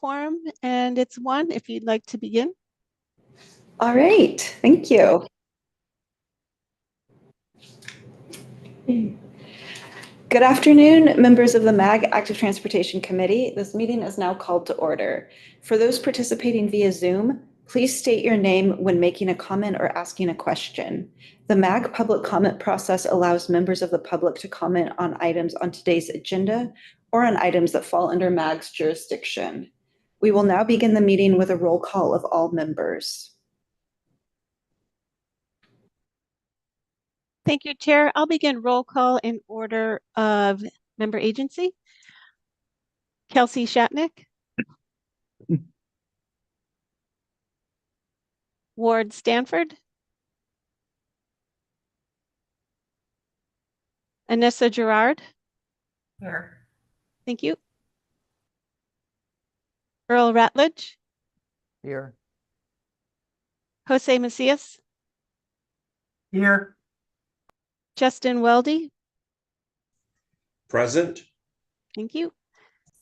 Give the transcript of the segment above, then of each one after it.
quorum, and it's 1 if you'd like to begin. All right, thank you. Good afternoon, members of the MAG Active Transportation Committee. This meeting is now called to order. For those participating via Zoom, please state your name when making a comment or asking a question. The MAG public comment process allows members of the public to comment on items on today's agenda or on items that fall under MAG's jurisdiction. We will now begin the meeting with a roll call of all members. Thank you, Chair. I'll begin roll call in order of member agency. Kelsey Shatnick. Ward Stanford. Anissa Gerard. Here. Thank you. Earl Ratledge. Here. Jose Macias. Here. Justin Weldy. Present. Thank you.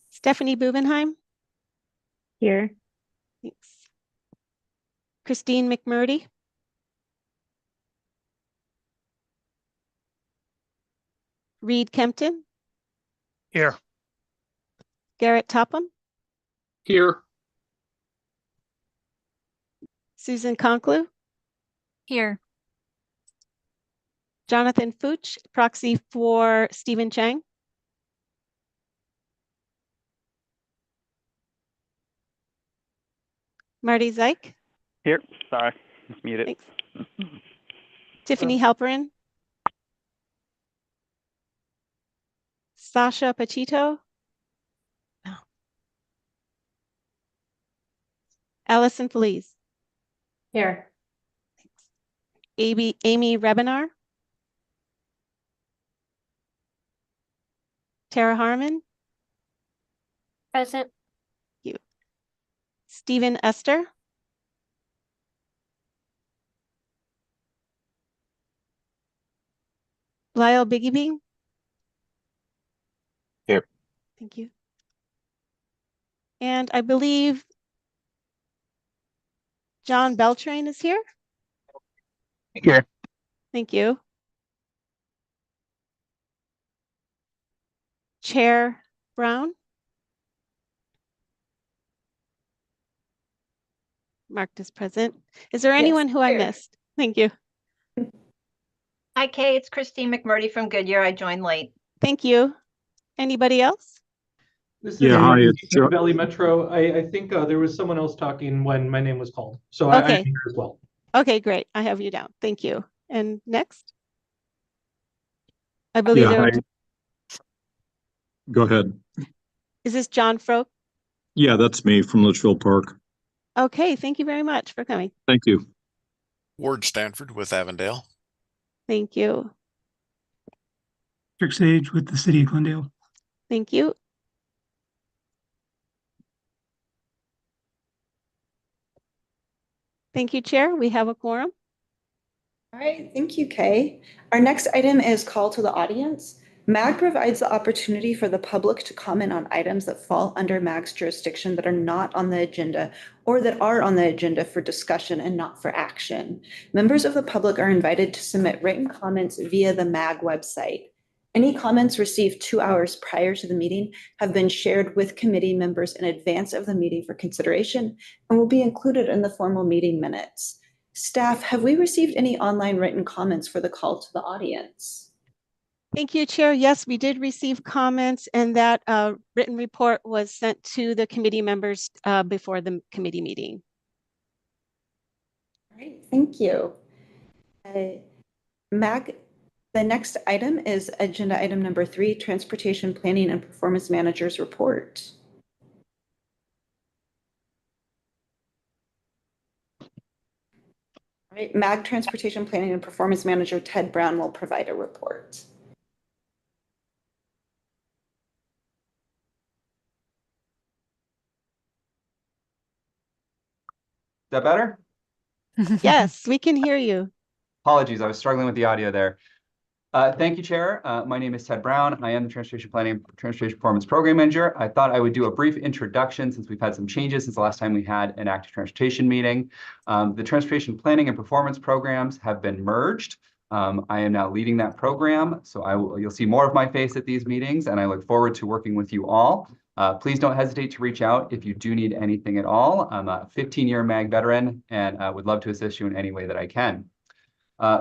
Stephanie Bubenheim. Here. Thanks. Christine McMurdy. Reed Kempton. Here. Garrett Topham. Here. Susan Conklew. Here. Jonathan Fuchs, proxy for Stephen Chang. Marty Zeich. Here, sorry, just muted. Thanks. Tiffany Halperin. Sasha Pachito. No. Allison Feliz. Here. Amy Rebinar. Tara Harmon. Present. Thank you. Stephen Esther. Lyle Biggie. Here. Thank you. And I believe John Beltrain is here. Here. Thank you. Chair Brown. Marked as present. Is there anyone who I missed? Thank you. Hi, Kay. It's Christine McMurdy from Goodyear. I joined late. Thank you. Anybody else? Hi, it's Joe. Valley Metro. I think there was someone else talking when my name was called. So I'm here as well. Okay, great. I have you down. Thank you. And next? I believe Go ahead. Is this John Froke? Yeah, that's me from Litchfield Park. Okay, thank you very much for coming. Thank you. Ward Stanford with Avondale. Thank you. Rick Sage with the City of Glendale. Thank you. Thank you, Chair. We have a quorum. All right, thank you, Kay. Our next item is call to the audience. MAG provides the opportunity for the public to comment on items that fall under MAG's jurisdiction that are not on the agenda or that are on the agenda for discussion and not for action. Members of the public are invited to submit written comments via the MAG website. Any comments received 2 hours prior to the meeting have been shared with committee members in advance of the meeting for consideration and will be included in the formal meeting minutes. Staff, have we received any online written comments for the call to the audience? Thank you, Chair. Yes, we did receive comments, and that written report was sent to the committee members before the committee meeting. All right, thank you. MAG, the next item is agenda item number 3, Transportation Planning and Performance Manager's Report. All right, MAG Transportation Planning and Performance Manager Ted Brown will provide a report. Is that better? Yes, we can hear you. Apologies, I was struggling with the audio there. Thank you, Chair. My name is Ted Brown. I am the Transportation Planning and Transportation Performance Program Manager. I thought I would do a brief introduction since we've had some changes since the last time we had an active transportation meeting. The Transportation Planning and Performance programs have been merged. I am now leading that program, so you'll see more of my face at these meetings, and I look forward to working with you all. Please don't hesitate to reach out if you do need anything at all. I'm a 15-year MAG veteran and would love to assist you in any way that I can.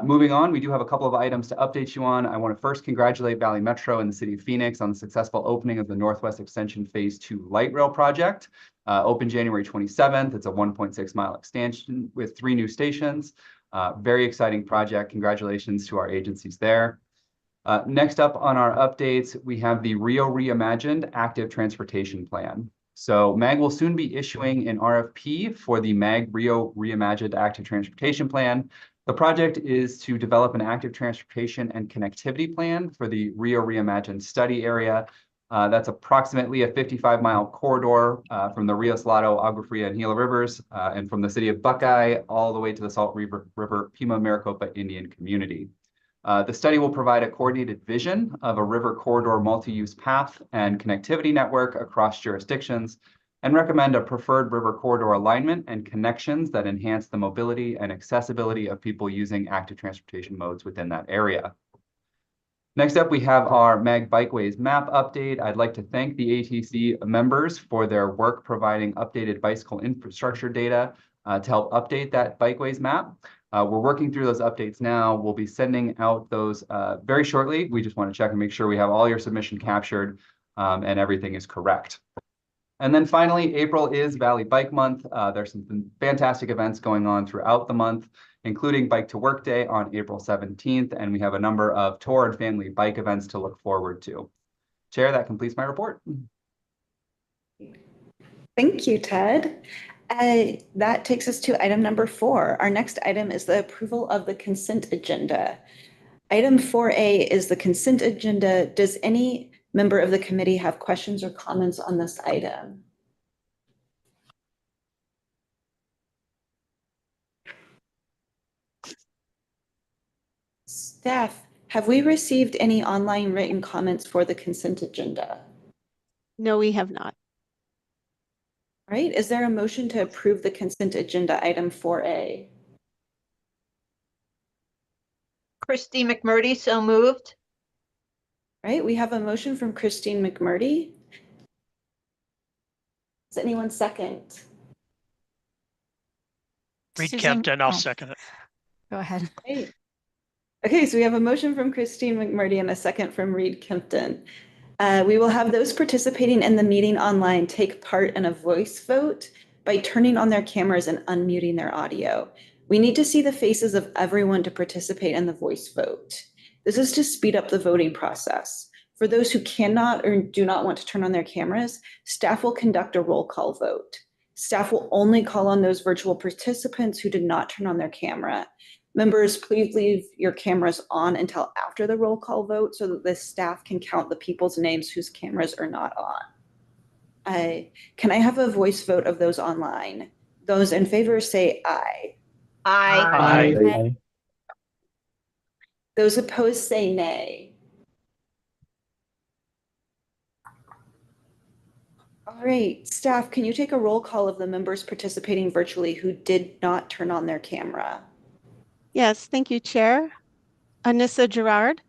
Moving on, we do have a couple of items to update you on. I want to first congratulate Valley Metro and the City of Phoenix on the successful opening of the Northwest Extension Phase 2 Light Rail project. Opened January 27th. It's a 1.6-mile extension with 3 new stations. Very exciting project. Congratulations to our agencies there. Next up on our updates, we have the Rio Reimagined Active Transportation Plan. So MAG will soon be issuing an RFP for the MAG Rio Reimagined Active Transportation Plan. The project is to develop an active transportation and connectivity plan for the Rio Reimagined study area. That's approximately a 55-mile corridor from the Rio Salado, Agua Fria, and Gila rivers, and from the city of Buckeye all the way to the Salt River Pima Maricopa Indian community. The study will provide a coordinated vision of a river corridor multi-use path and connectivity network across jurisdictions, and recommend a preferred river corridor alignment and connections that enhance the mobility and accessibility of people using active transportation modes within that area. Next up, we have our MAG Bikeways map update. I'd like to thank the ATC members for their work providing updated bicycle infrastructure data to help update that Bikeways map. We're working through those updates now. We'll be sending out those very shortly. We just want to check and make sure we have all your submission captured and everything is correct. And then finally, April is Valley Bike Month. There's some fantastic events going on throughout the month, including Bike to Work Day on April 17th, and we have a number of tour and family bike events to look forward to. Chair, that completes my report. Thank you, Ted. That takes us to item number 4. Our next item is the approval of the consent agenda. Item 4A is the consent agenda. Does any member of the committee have questions or comments on this item? Staff, have we received any online written comments for the consent agenda? No, we have not. All right, is there a motion to approve the consent agenda item 4A? Christy McMurdy, so moved. All right, we have a motion from Christine McMurdy. Does anyone second? Reed Susan- Kempton, I'll oh, second it. Go ahead. Right. Okay, so we have a motion from Christine McMurdy and a second from Reed Kempton. We will have those participating in the meeting online take part in a voice vote by turning on their cameras and unmuting their audio. We need to see the faces of everyone to participate in the voice vote. This is to speed up the voting process. For those who cannot or do not want to turn on their cameras, staff will conduct a roll call vote. Staff will only call on those virtual participants who did not turn on their camera. Members, please leave your cameras on until after the roll call vote so that the staff can count the people's names whose cameras are not on. Can I have a voice vote of those online? Those in favor say aye. Aye. Aye. Those opposed say nay. All right, staff, can you take a roll call of the members participating virtually who did not turn on their camera? Yes, thank you, Chair. Anissa Gerard.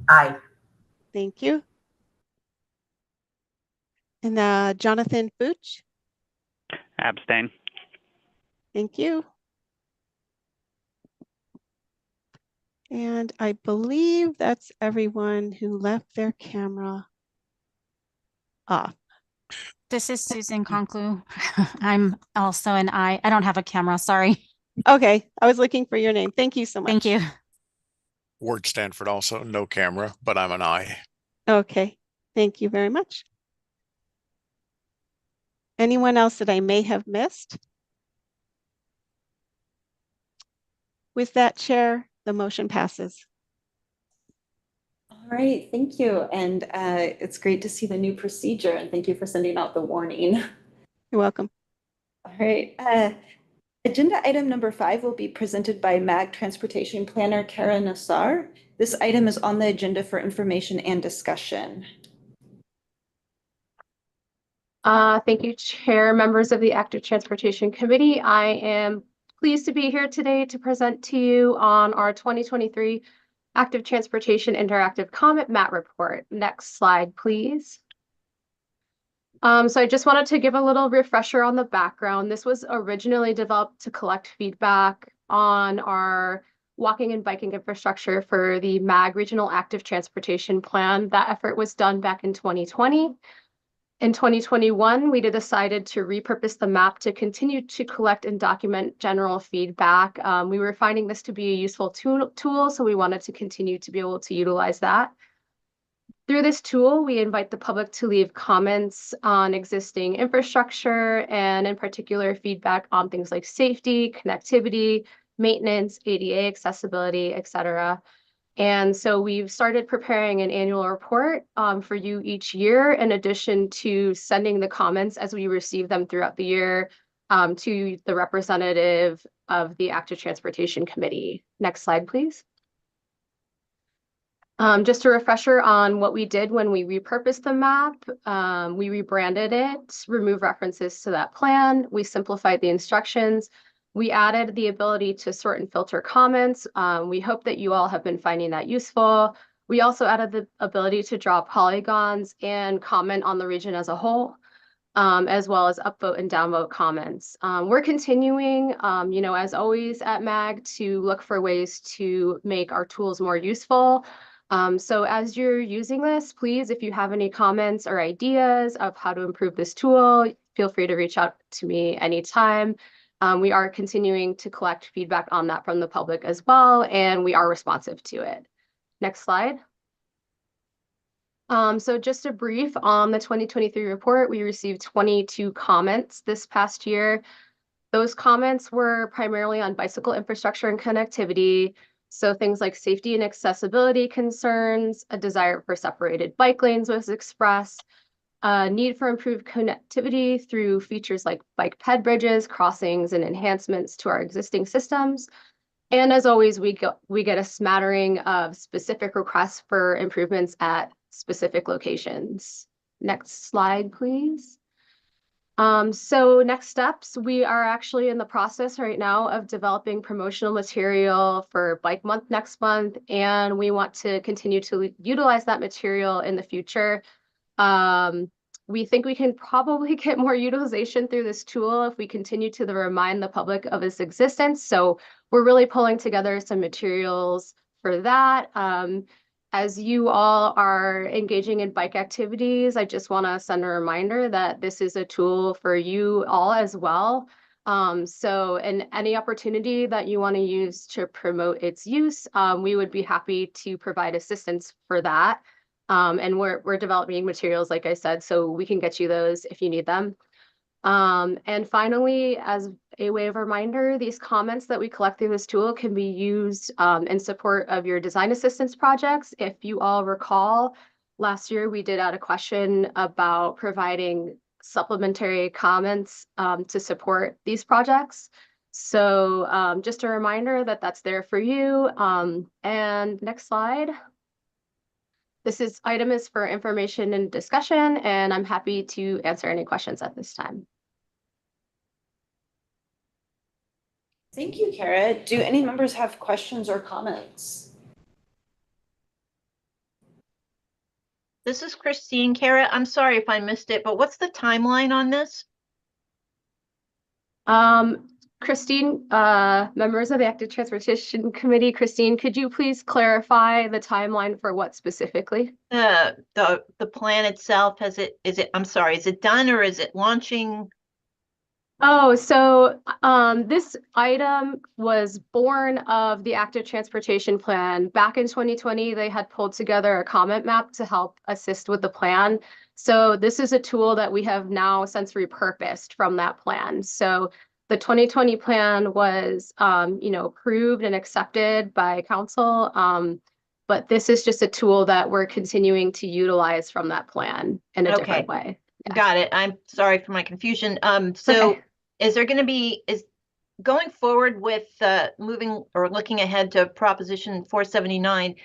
Aye. Thank you. And Jonathan Fuchs. Abstain. Thank you. And I believe that's everyone who left their camera off. This is Susan Conclu. I'm also an I. I don't have a camera, sorry. Okay, I was looking for your name. Thank you so much. Thank you. Ward Stanford also, no camera, but I'm an I. Okay, thank you very much. Anyone else that I may have missed? With that, Chair, the motion passes. All right, thank you. And it's great to see the new procedure and thank you for sending out the warning. You're welcome. All right. Agenda item number 5 will be presented by MAG Transportation Planner Kara Nassar. This item is on the agenda for information and discussion. Thank you, Chair, members of the Active Transportation Committee. I am pleased to be here today to present to you on our 2023 Active Transportation Interactive Comment Map Report. Next slide, please. So I just wanted to give a little refresher on the background. This was originally developed to collect feedback on our walking and biking infrastructure for the MAG Regional Active Transportation Plan. That effort was done back in 2020. In 2021, we decided to repurpose the map to continue to collect and document general feedback. We were finding this to be a useful tool, so we wanted to continue to be able to utilize that. Through this tool, we invite the public to leave comments on existing infrastructure and in particular feedback on things like safety, connectivity, maintenance, ADA accessibility, etc. And so we've started preparing an annual report for you each year, in addition to sending the comments as we receive them throughout the year to the representative of the Active Transportation Committee. Next slide, please. Just a refresher on what we did when we repurposed the map. We rebranded it, removed references to that plan. We simplified the instructions. We added the ability to sort and filter comments. We hope that you all have been finding that useful. We also added the ability to draw polygons and comment on the region as a whole, as well as upvote and downvote comments. We're continuing, as always at MAG, to look for ways to make our tools more useful. So as you're using this, please, if you have any comments or ideas of how to improve this tool, feel free to reach out to me anytime. We are continuing to collect feedback on that from the public as well, and we are responsive to it. Next slide. So just a brief on the 2023 report, we received 22 comments this past year. Those comments were primarily on bicycle infrastructure and connectivity. So things like safety and accessibility concerns, a desire for separated bike lanes was expressed, need for improved connectivity through features like bike ped bridges, crossings, and enhancements to our existing systems. And as always, we get a smattering of specific requests for improvements at specific locations. Next slide, please. So next steps, we are actually in the process right now of developing promotional material for Bike Month next month, and we want to continue to utilize that material in the future. We think we can probably get more utilization through this tool if we continue to remind the public of its existence. So we're really pulling together some materials for that. As you all are engaging in bike activities, I just want to send a reminder that this is a tool for you all as well. And any opportunity that you want to use to promote its use, we would be happy to provide assistance for that. And we're developing materials, like I said, so we can get you those if you need them. And finally, as a way of reminder, these comments that we collect through this tool can be used in support of your design assistance projects. If you all recall, last year we did add a question about providing supplementary comments to support these projects. So just a reminder that that's there for you. And next slide. This item is for information and discussion, and I'm happy to answer any questions at this time. Thank you, Kara. Do any members have questions or comments? This is Christine. Kara, I'm sorry if I missed it, but what's the timeline on this? Christine, members of the Active Transportation Committee, Christine, could you please clarify the timeline for what specifically? The plan itself, is it done or is it launching? Oh, so this item was born of the Active Transportation Plan. Back in 2020, they had pulled together a comment map to help assist with the plan. So this is a tool that we have now since repurposed from that plan. So the 2020 plan was, approved and accepted by council. But this is just a tool that we're continuing to utilize from that plan in a different way. Got it. I'm sorry for my confusion. So okay. Is there going to be, going forward with moving or looking ahead to Proposition 479,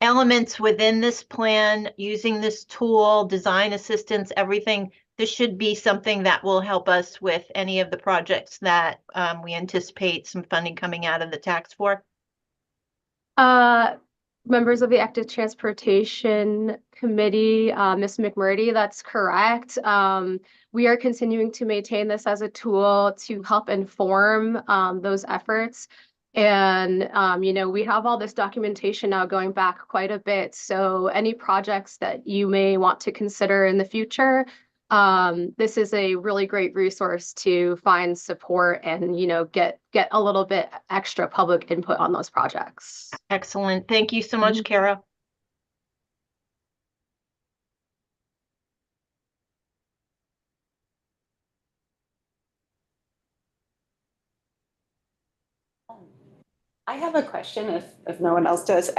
elements within this plan, using this tool, design assistance, everything, this should be something that will help us with any of the projects that we anticipate some funding coming out of the tax for? Members of the Active Transportation Committee, Ms. McMurdy, that's correct. We are continuing to maintain this as a tool to help inform those efforts. And, we have all this documentation now going back quite a bit. So any projects that you may want to consider in the future, this is a really great resource to find support and, get a little bit extra public input on those projects. Excellent. Thank you so much, Kara. I have a question if no one else does.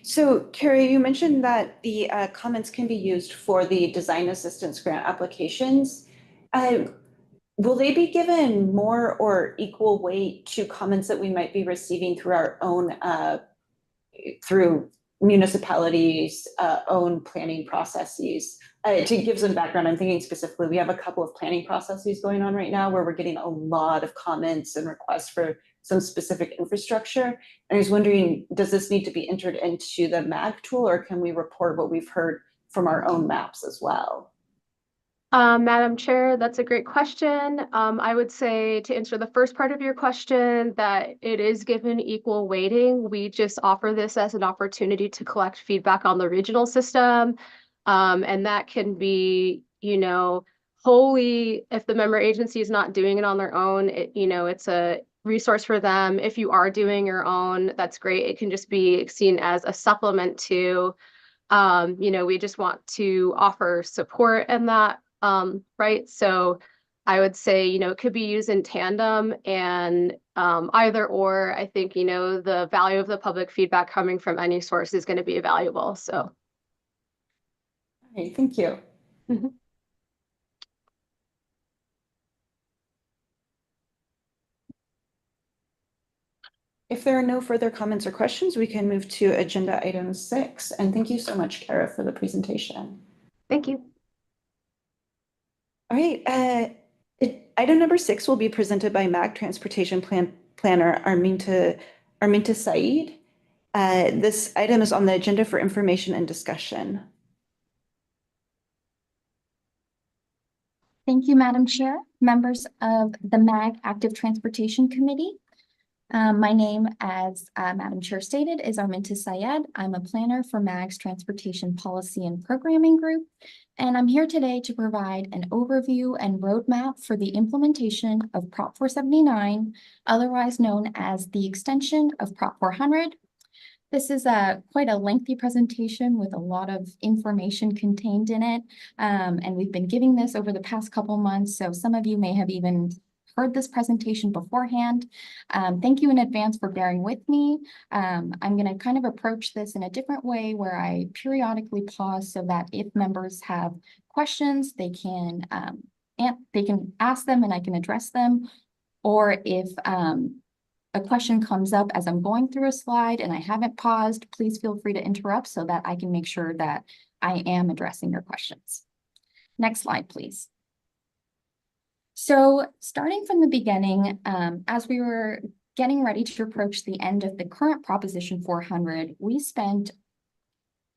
So Carrie, you mentioned that the comments can be used for the design assistance grant applications. Will they be given more or equal weight to comments that we might be receiving through our own, through municipalities' own planning processes? To give some background, I'm thinking specifically, we have a couple of planning processes going on right now where we're getting a lot of comments and requests for some specific infrastructure. And I was wondering, does this need to be entered into the MAG tool, or can we report what we've heard from our own maps as well? Madam Chair, that's a great question. I would say to answer the first part of your question that it is given equal weighting. We just offer this as an opportunity to collect feedback on the regional system. And that can be, wholly, if the member agency is not doing it on their own, it's a resource for them. If you are doing your own, that's great. It can just be seen as a supplement to, we just want to offer support in that. Right. So I would say, it could be used in tandem and either or. I think, the value of the public feedback coming from any source is going to be valuable. So. Okay, thank you. Mhm. If there are no further comments or questions, we can move to agenda item 6. And thank you so much, Kara, for the presentation. Thank you. All right, item number 6 will be presented by MAG Transportation Planner Arminta Saeed. This item is on the agenda for information and discussion. Thank you, Madam Chair, members of the MAG Active Transportation Committee. My name, as Madam Chair stated, is Arminta Saeed. I'm a planner for MAG's Transportation Policy and Programming Group, and I'm here today to provide an overview and roadmap for the implementation of Prop 479, otherwise known as the extension of Prop 400. This is quite a lengthy presentation with a lot of information contained in it, and we've been giving this over the past couple months, so some of you may have even heard this presentation beforehand. Thank you in advance for bearing with me. I'm going to kind of approach this in a different way where I periodically pause so that if members have questions, they can ask them and I can address them. Or if a question comes up as I'm going through a slide and I haven't paused, please feel free to interrupt so that I can make sure that I am addressing your questions. Next slide, please. So starting from the beginning, as we were getting ready to approach the end of the current Proposition 400, we spent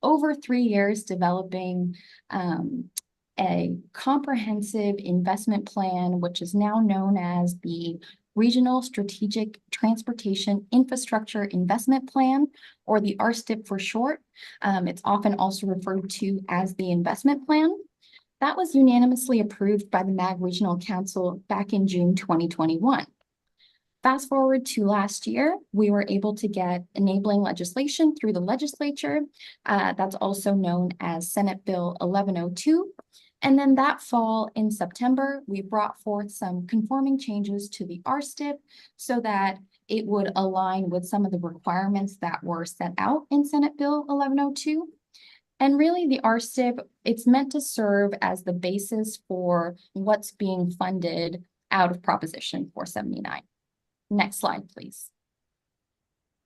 over 3 years developing a comprehensive investment plan, which is now known as the Regional Strategic Transportation Infrastructure Investment Plan, or the RSTIP for short. It's often also referred to as the investment plan. That was unanimously approved by the MAG Regional Council back in June 2021. Fast forward to last year, we were able to get enabling legislation through the legislature. That's also known as Senate Bill 1102. And then that fall in September, we brought forth some conforming changes to the RSTIP so that it would align with some of the requirements that were set out in Senate Bill 1102. And really the RSTIP, it's meant to serve as the basis for what's being funded out of Proposition 479. Next slide, please.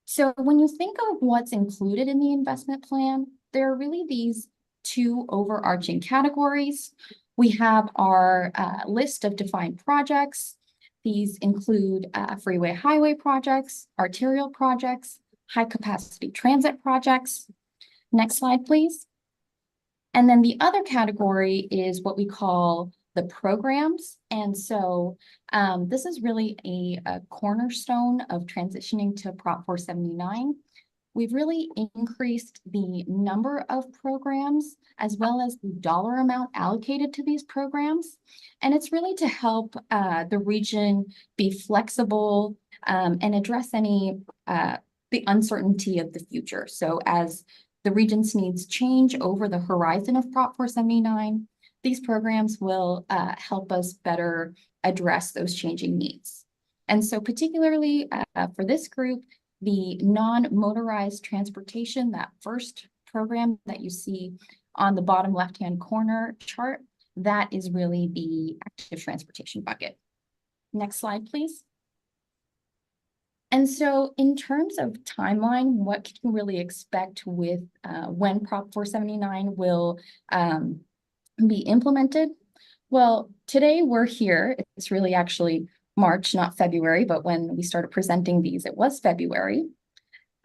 So when you think of what's included in the investment plan, there are really these two overarching categories. We have our list of defined projects. These include freeway highway projects, arterial projects, high capacity transit projects. Next slide, please. And then the other category is what we call the programs. And so this is really a cornerstone of transitioning to Prop 479. We've really increased the number of programs as well as the dollar amount allocated to these programs. And it's really to help the region be flexible and address any the uncertainty of the future. So as the region's needs change over the horizon of Prop 479, these programs will help us better address those changing needs. And so particularly for this group, the non-motorized transportation, that first program that you see on the bottom left-hand corner chart, that is really the active transportation bucket. Next slide, please. And so in terms of timeline, what can you really expect with when Prop 479 will be implemented? Well, today we're here. It's really actually March, not February, but when we started presenting these, it was February.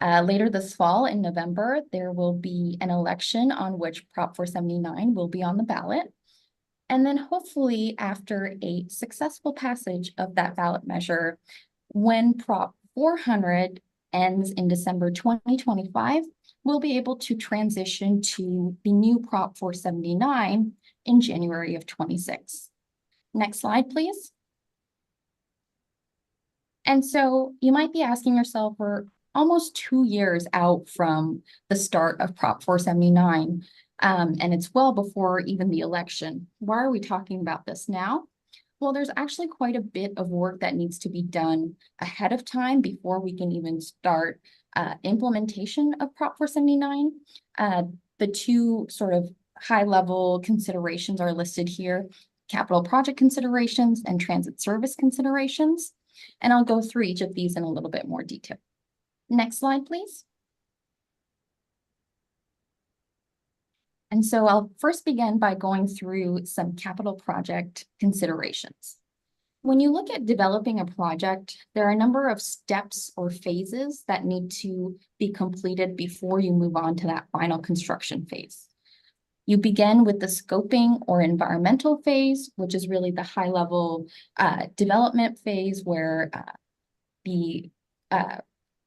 Later this fall in November, there will be an election on which Prop 479 will be on the ballot. And then hopefully after a successful passage of that ballot measure, when Prop 400 ends in December 2025, we'll be able to transition to the new Prop 479 in January of 26. Next slide, please. And so you might be asking yourself, we're almost 2 years out from the start of Prop 479, and it's well before even the election. Why are we talking about this now? Well, there's actually quite a bit of work that needs to be done ahead of time before we can even start implementation of Prop 479. The two sort of high-level considerations are listed here: capital project considerations and transit service considerations. And I'll go through each of these in a little bit more detail. Next slide, please. And so I'll first begin by going through some capital project considerations. When you look at developing a project, there are a number of steps or phases that need to be completed before you move on to that final construction phase. You begin with the scoping or environmental phase, which is really the high-level development phase where the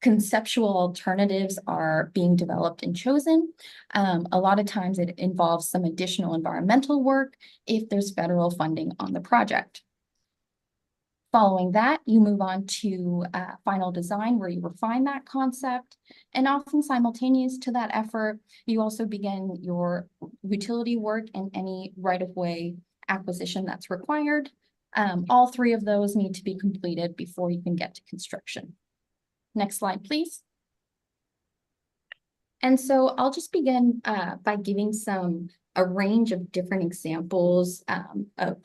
conceptual alternatives are being developed and chosen. A lot of times it involves some additional environmental work if there's federal funding on the project. Following that, you move on to final design where you refine that concept. And often simultaneous to that effort, you also begin your utility work and any right-of-way acquisition that's required. All three of those need to be completed before you can get to construction. Next slide, please. And so I'll just begin by giving a range of different examples of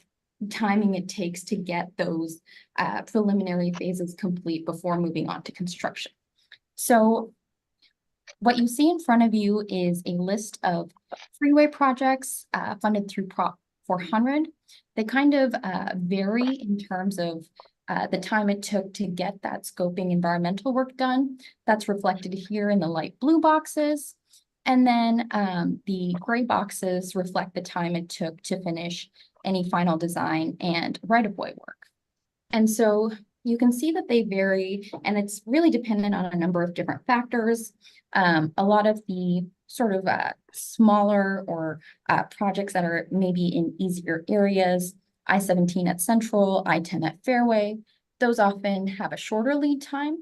timing it takes to get those preliminary phases complete before moving on to construction. So what you see in front of you is a list of freeway projects funded through Prop 400. They kind of vary in terms of the time it took to get that scoping environmental work done. That's reflected here in the light blue boxes. And then the gray boxes reflect the time it took to finish any final design and right-of-way work. And so you can see that they vary, and it's really dependent on a number of different factors. A lot of the sort of smaller or projects that are maybe in easier areas, I-17 at Central, I-10 at Fairway, those often have a shorter lead time.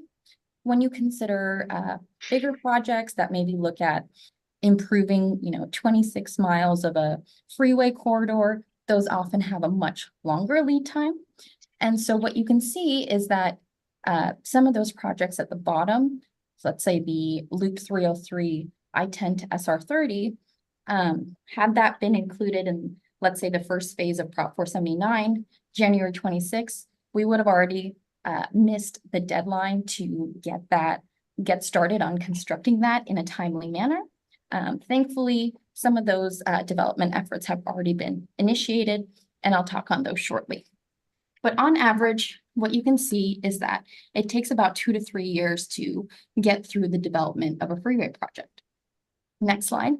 When you consider bigger projects that maybe look at improving, 26 miles of a freeway corridor, those often have a much longer lead time. And so what you can see is that some of those projects at the bottom, so let's say the Loop 303, I-10 to SR30, had that been included in, let's say, the first phase of Prop 479, January 26, we would have already missed the deadline to get started on constructing that in a timely manner. Thankfully, some of those development efforts have already been initiated, and I'll talk on those shortly. But on average, what you can see is that it takes about 2 to 3 years to get through the development of a freeway project. Next slide.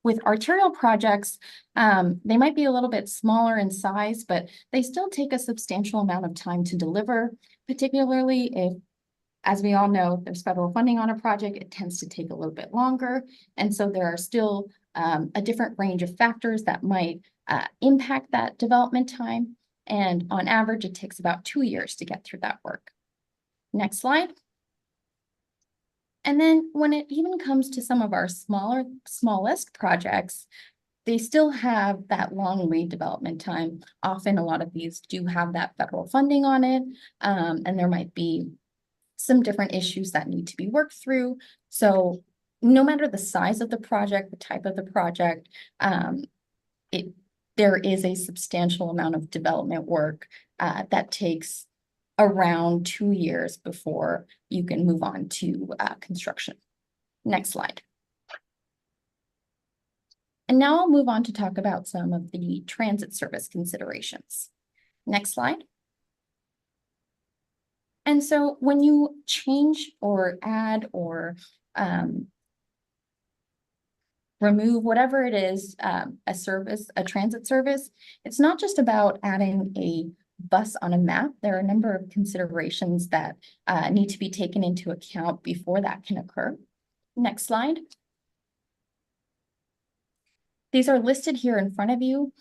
With arterial projects, they might be a little bit smaller in size, but they still take a substantial amount of time to deliver, particularly if, as we all know, there's federal funding on a project, it tends to take a little bit longer. And so there are still a different range of factors that might impact that development time. And on average, it takes about 2 years to get through that work. Next slide. And then when it even comes to some of our smallest projects, they still have that long lead development time. Often a lot of these do have that federal funding on it, and there might be some different issues that need to be worked through. So no matter the size of the project, the type of the project, there is a substantial amount of development work that takes around 2 years before you can move on to construction. Next slide. And now I'll move on to talk about some of the transit service considerations. Next slide. And so when you change or add or remove whatever it is, a transit service, it's not just about adding a bus on a map. There are a number of considerations that need to be taken into account before that can occur. Next slide. These are listed here in front of you.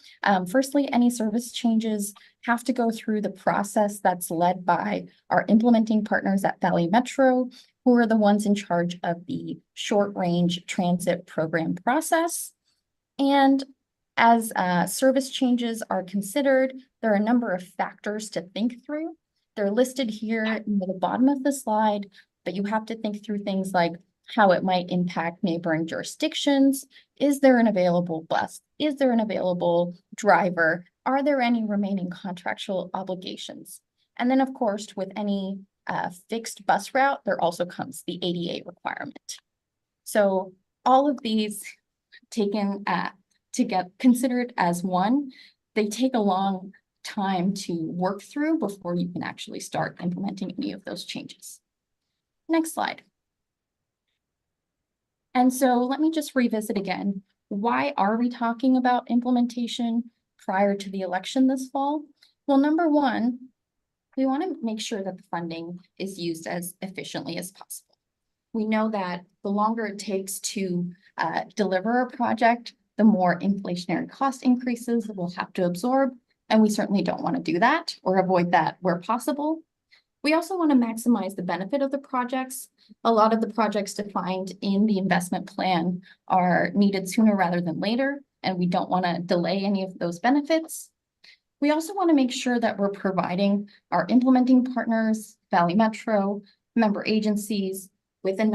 Firstly, any service changes have to go through the process that's led by our implementing partners at Valley Metro, who are the ones in charge of the short-range transit program process. And as service changes are considered, there are a number of factors to think through. They're listed here near the bottom of the slide, but you have to think through things like how it might impact neighboring jurisdictions. Is there an available bus? Is there an available driver? Are there any remaining contractual obligations? And then, of course, with any fixed bus route, there also comes the ADA requirement. So all of these taken to get considered as one, they take a long time to work through before you can actually start implementing any of those changes. Next slide. And so let me just revisit again. Why are we talking about implementation prior to the election this fall? Well, number one, we want to make sure that the funding is used as efficiently as possible. We know that the longer it takes to deliver a project, the more inflationary cost increases we'll have to absorb, and we certainly don't want to do that or avoid that where possible. We also want to maximize the benefit of the projects. A lot of the projects defined in the investment plan are needed sooner rather than later, and we don't want to delay any of those benefits. We also want to make sure that we're providing our implementing partners, Valley Metro, member agencies with an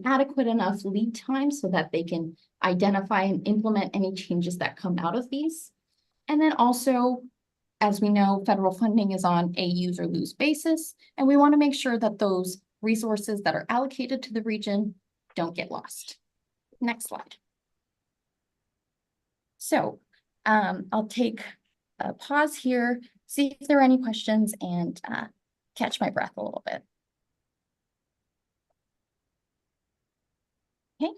adequate enough lead time so that they can identify and implement any changes that come out of these. And then also, as we know, federal funding is on a use or lose basis, and we want to make sure that those resources that are allocated to the region don't get lost. Next slide. So I'll take a pause here, see if there are any questions, and catch my breath a little bit. Okay,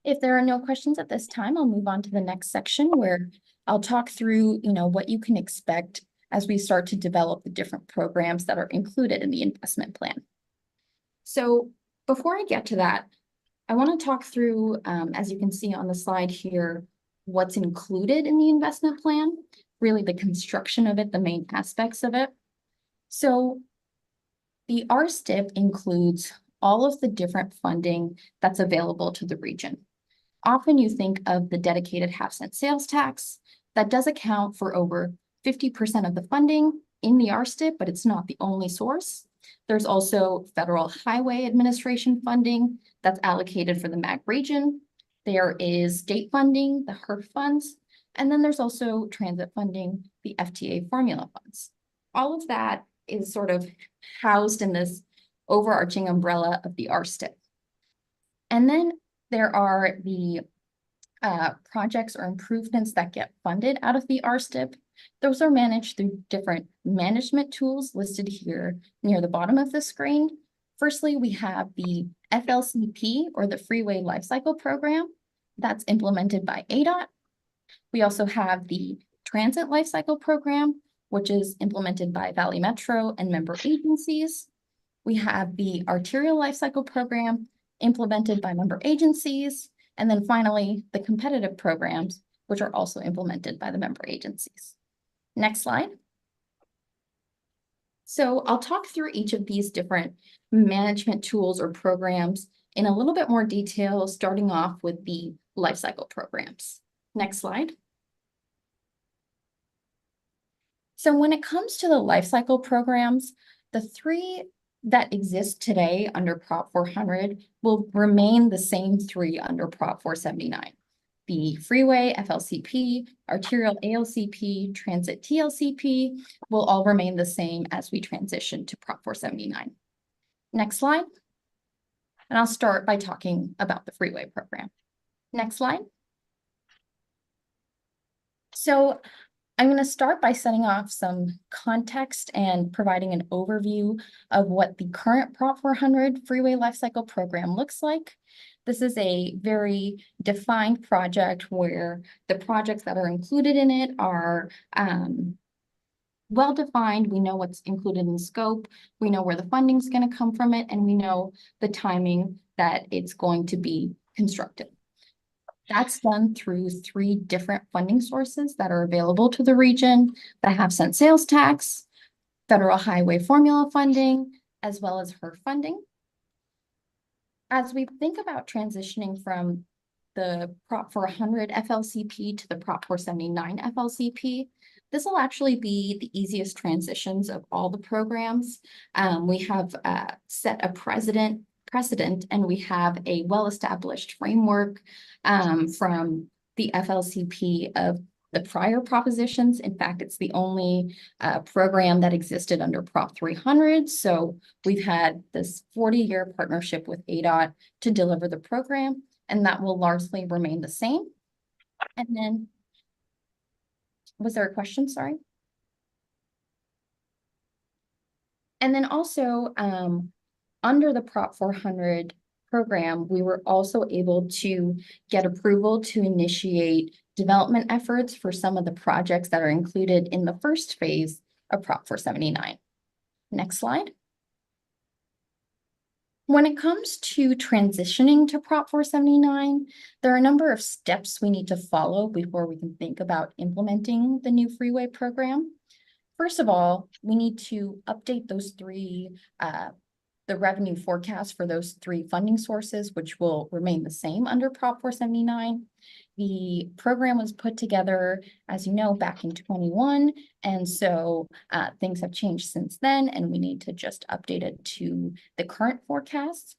if there are no questions at this time, I'll move on to the next section where I'll talk through, what you can expect as we start to develop the different programs that are included in the investment plan. So before I get to that, I want to talk through, as you can see on the slide here, what's included in the investment plan, really the construction of it, the main aspects of it. So the RSTIP includes all of the different funding that's available to the region. Often you think of the dedicated half-cent sales tax. That does account for over 50% of the funding in the RSTIP, but it's not the only source. There's also Federal Highway Administration funding that's allocated for the MAG region. There is state funding, the HERF funds, and then there's also transit funding, the FTA formula funds. all of that is sort of housed in this overarching umbrella of the RSTIP. And then there are the projects or improvements that get funded out of the RSTIP. Those are managed through different management tools listed here near the bottom of the screen. Firstly, we have the FLCP, or the Freeway Lifecycle Program, that's implemented by ADOT. We also have the Transit Lifecycle Program, which is implemented by Valley Metro and member agencies. We have the Arterial Lifecycle Program implemented by member agencies. And then finally, the competitive programs, which are also implemented by the member agencies. Next slide. So I'll talk through each of these different management tools or programs in a little bit more detail, starting off with the lifecycle programs. Next slide. So when it comes to the lifecycle programs, the three that exist today under Prop 400 will remain the same three under Prop 479. The Freeway FLCP, Arterial ALCP, Transit TLCP will all remain the same as we transition to Prop 479. Next slide. And I'll start by talking about the Freeway program. Next slide. So I'm going to start by setting off some context and providing an overview of what the current Prop 400 Freeway Lifecycle Program looks like. This is a very defined project where the projects that are included in it are well-defined. We know what's included in scope. We know where the funding is going to come from it, and we know the timing that it's going to be constructed. That's done through 3 different funding sources that are available to the region: the half-cent sales tax, federal highway formula funding, as well as HERF funding. As we think about transitioning from the Prop 400 FLCP to the Prop 479 FLCP, this will actually be the easiest transitions of all the programs. We have set a precedent, and we have a well-established framework from the FLCP of the prior propositions. In fact, it's the only program that existed under Prop 300. So we've had this 40-year partnership with ADOT to deliver the program, and that will largely remain the same. And then, was there a question? Sorry. And then also, under the Prop 400 program, we were also able to get approval to initiate development efforts for some of the projects that are included in the first phase of Prop 479. Next slide. When it comes to transitioning to Prop 479, there are a number of steps we need to follow before we can think about implementing the new freeway program. First of all, we need to update those 3 the revenue forecast for those 3 funding sources, which will remain the same under Prop 479. The program was put together, as you know, back in 21. And so things have changed since then, and we need to just update it to the current forecasts.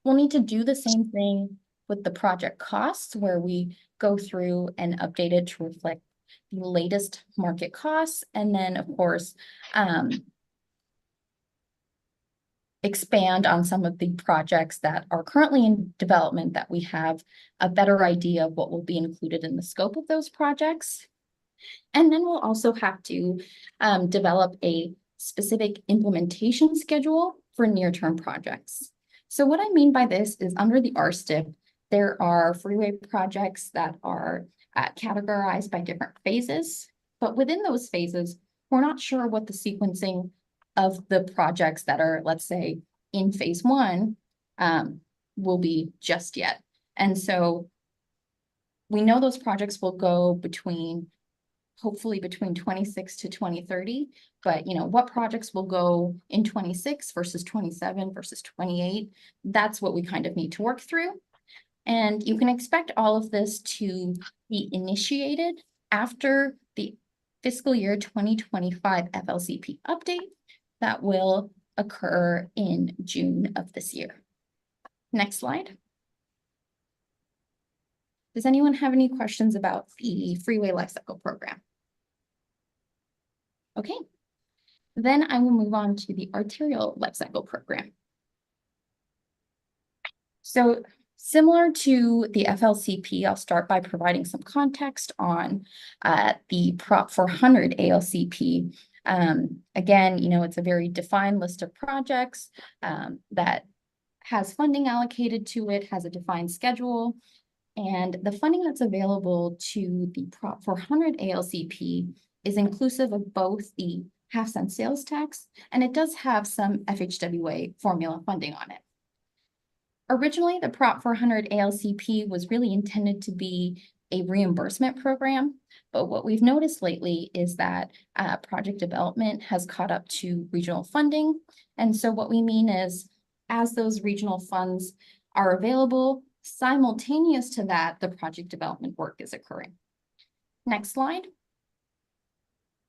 We'll need to do the same thing with the project costs, where we go through and update it to reflect the latest market costs. And then, of course, expand on some of the projects that are currently in development, that we have a better idea of what will be included in the scope of those projects. And then we'll also have to develop a specific implementation schedule for near-term projects. So what I mean by this is, under the RSTIP, there are freeway projects that are categorized by different phases, but within those phases, we're not sure what the sequencing of the projects that are, let's say, in phase 1 will be just yet. And so we know those projects will go hopefully between 26 to 2030, but what projects will go in 26 versus 27 versus 28, that's what we kind of need to work through. And you can expect all of this to be initiated after the fiscal year 2025 FLCP update that will occur in June of this year. Next slide. Does anyone have any questions about the Freeway Lifecycle Program? Okay. Then I will move on to the arterial life cycle program. So similar to the FLCP, I'll start by providing some context on the Prop 400 ALCP. Again, it's a very defined list of projects that has funding allocated to it, has a defined schedule, and the funding that's available to the Prop 400 ALCP is inclusive of both the half-cent sales tax, and it does have some FHWA formula funding on it. Originally, the Prop 400 ALCP was really intended to be a reimbursement program, but what we've noticed lately is that project development has caught up to regional funding. And so what we mean is, as those regional funds are available, simultaneous to that, the project development work is occurring. Next slide.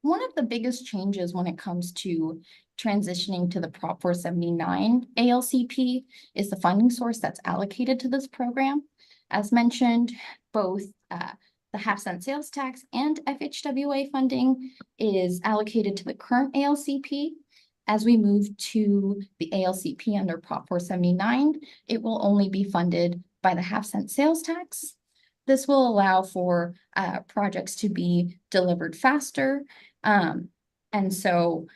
One of the biggest changes when it comes to transitioning to the Prop 479 ALCP is the funding source that's allocated to this program. As mentioned, both the half-cent sales tax and FHWA funding is allocated to the current ALCP. As we move to the ALCP under Prop 479, it will only be funded by the half-cent sales tax. This will allow for projects to be delivered faster. And so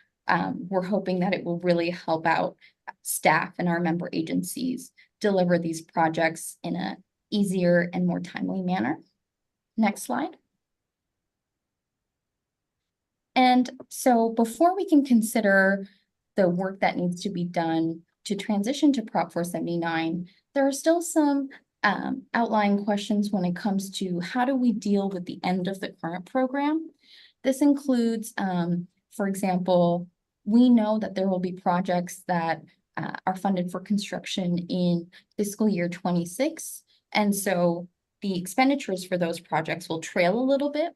we're hoping that it will really help out staff and our member agencies deliver these projects in an easier and more timely manner. Next slide. And so before we can consider the work that needs to be done to transition to Prop 479, there are still some outlying questions when it comes to how do we deal with the end of the current program. This includes, for example, we know that there will be projects that are funded for construction in fiscal year 26. And so the expenditures for those projects will trail a little bit.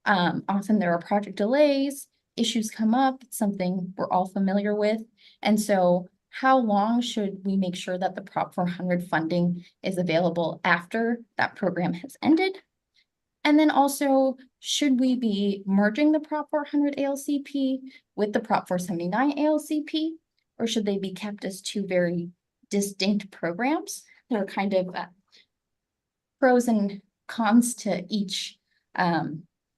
Often there are project delays, issues come up, it's something we're all familiar with. And so how long should we make sure that the Prop 400 funding is available after that program has ended? And then also, should we be merging the Prop 400 ALCP with the Prop 479 ALCP, or should they be kept as two very distinct programs? There are kind of pros and cons to each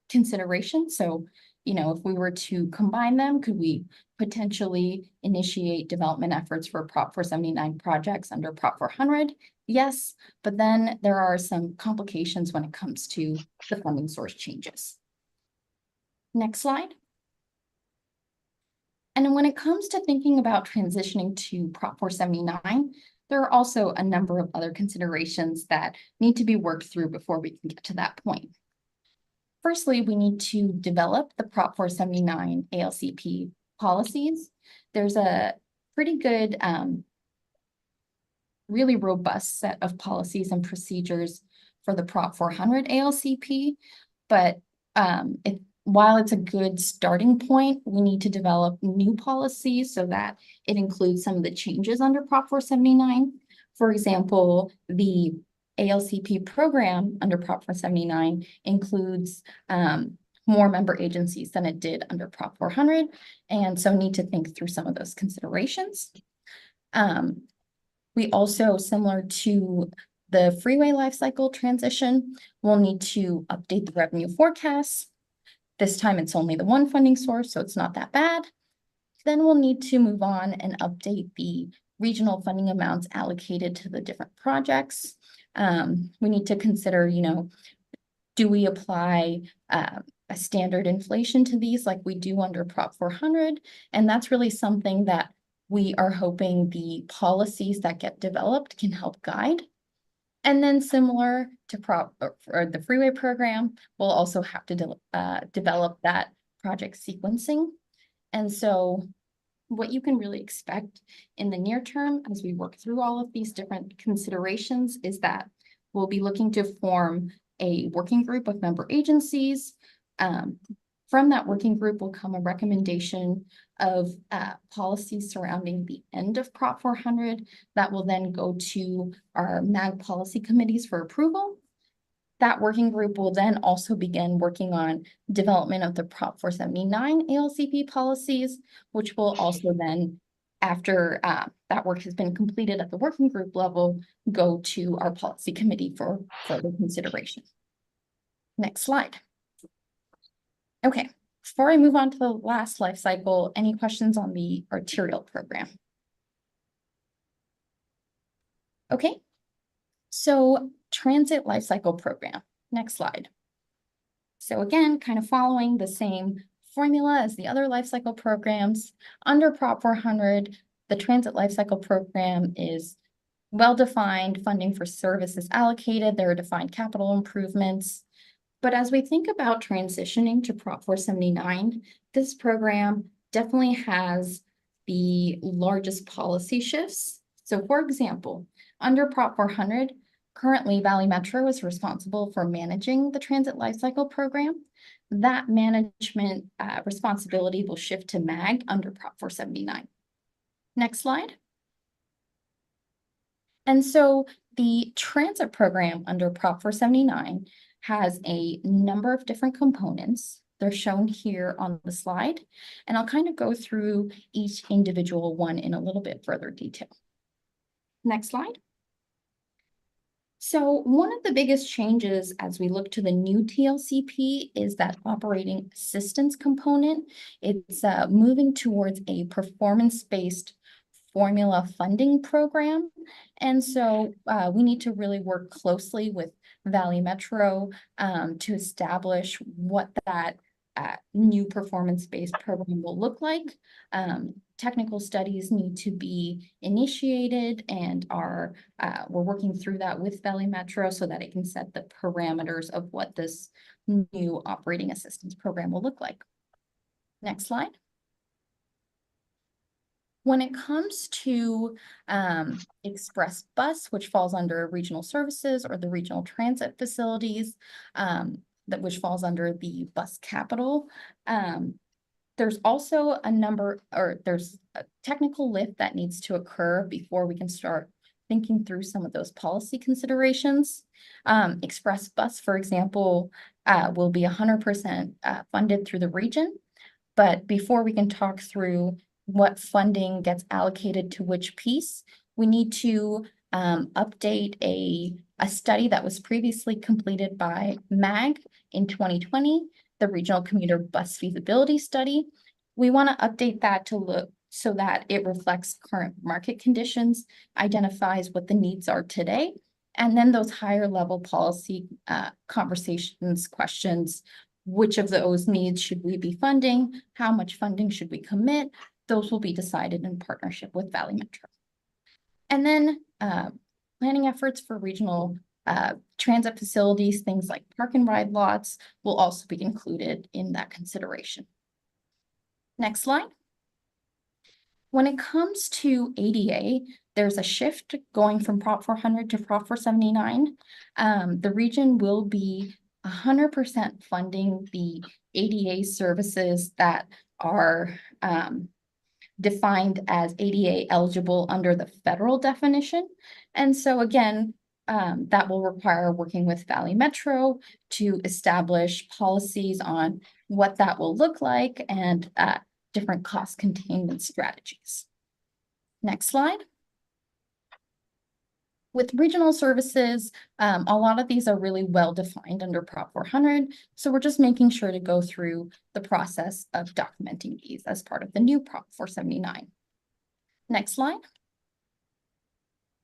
consideration. So, if we were to combine them, could we potentially initiate development efforts for Prop 479 projects under Prop 400? Yes, but then there are some complications when it comes to the funding source changes. Next slide. And when it comes to thinking about transitioning to Prop 479, there are also a number of other considerations that need to be worked through before we can get to that point. Firstly, we need to develop the Prop 479 ALCP policies. There's a pretty good, really robust set of policies and procedures for the Prop 400 ALCP, but while it's a good starting point, we need to develop new policies so that it includes some of the changes under Prop 479. For example, the ALCP program under Prop 479 includes more member agencies than it did under Prop 400, and so need to think through some of those considerations. We also, similar to the freeway life cycle transition, will need to update the revenue forecasts. This time it's only the one funding source, so it's not that bad. Then we'll need to move on and update the regional funding amounts allocated to the different projects. We need to consider, do we apply a standard inflation to these like we do under Prop 400? And that's really something that we are hoping the policies that get developed can help guide. And then similar to the freeway program, we'll also have to develop that project sequencing. And so what you can really expect in the near term as we work through all of these different considerations is that we'll be looking to form a working group of member agencies. From that working group will come a recommendation of policies surrounding the end of Prop 400 that will then go to our MAG policy committees for approval. That working group will then also begin working on development of the Prop 479 ALCP policies, which will also then, after that work has been completed at the working group level, go to our policy committee for further consideration. Next slide. Okay, before I move on to the last life cycle, any questions on the arterial program? Okay, so transit life cycle program. Next slide. So again, kind of following the same formula as the other life cycle programs. Under Prop 400, the transit life cycle program is well-defined, funding for services allocated, there are defined capital improvements. But as we think about transitioning to Prop 479, this program definitely has the largest policy shifts. So for example, under Prop 400, currently Valley Metro is responsible for managing the transit lifecycle program. That management responsibility will shift to MAG under Prop 479. Next slide. And so the transit program under Prop 479 has a number of different components. They're shown here on the slide, and I'll kind of go through each individual one in a little bit further detail. Next slide. So one of the biggest changes as we look to the new TLCP is that operating assistance component. It's moving towards a performance-based formula funding program. And so we need to really work closely with Valley Metro to establish what that new performance-based program will look like. Technical studies need to be initiated, and we're working through that with Valley Metro so that it can set the parameters of what this new operating assistance program will look like. Next slide. When it comes to Express Bus, which falls under regional services or the regional transit facilities, which falls under the bus capital, there's also there's a technical lift that needs to occur before we can start thinking through some of those policy considerations. Express Bus, for example, will be 100% funded through the region, but before we can talk through what funding gets allocated to which piece, we need to update a study that was previously completed by MAG in 2020, the Regional Commuter Bus Feasibility Study. We want to update that to look so that it reflects current market conditions, identifies what the needs are today, and then those higher level policy conversations, questions, which of those needs should we be funding? How much funding should we commit? Those will be decided in partnership with Valley Metro. And then planning efforts for regional transit facilities, things like park and ride lots, will also be included in that consideration. Next slide. When it comes to ADA, there's a shift going from Prop 400 to Prop 479. The region will be 100% funding the ADA services that are defined as ADA eligible under the federal definition. And so again, that will require working with Valley Metro to establish policies on what that will look like and different cost containment strategies. Next slide. With regional services, a lot of these are really well defined under Prop 400. So we're just making sure to go through the process of documenting these as part of the new Prop 479. Next slide.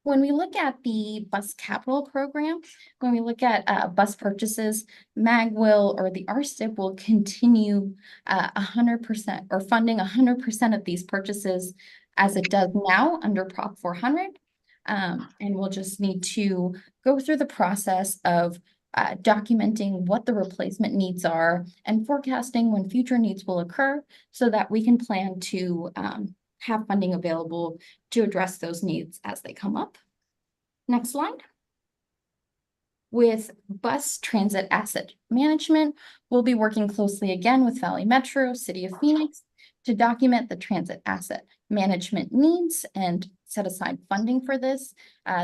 When we look at the bus capital program, when we look at bus purchases, MAG will, or the RSTIP will continue 100% or funding 100% of these purchases as it does now under Prop 400. And we'll just need to go through the process of documenting what the replacement needs are and forecasting when future needs will occur so that we can plan to have funding available to address those needs as they come up. Next slide. With bus transit asset management, we'll be working closely again with Valley Metro, City of Phoenix, to document the transit asset management needs and set aside funding for this.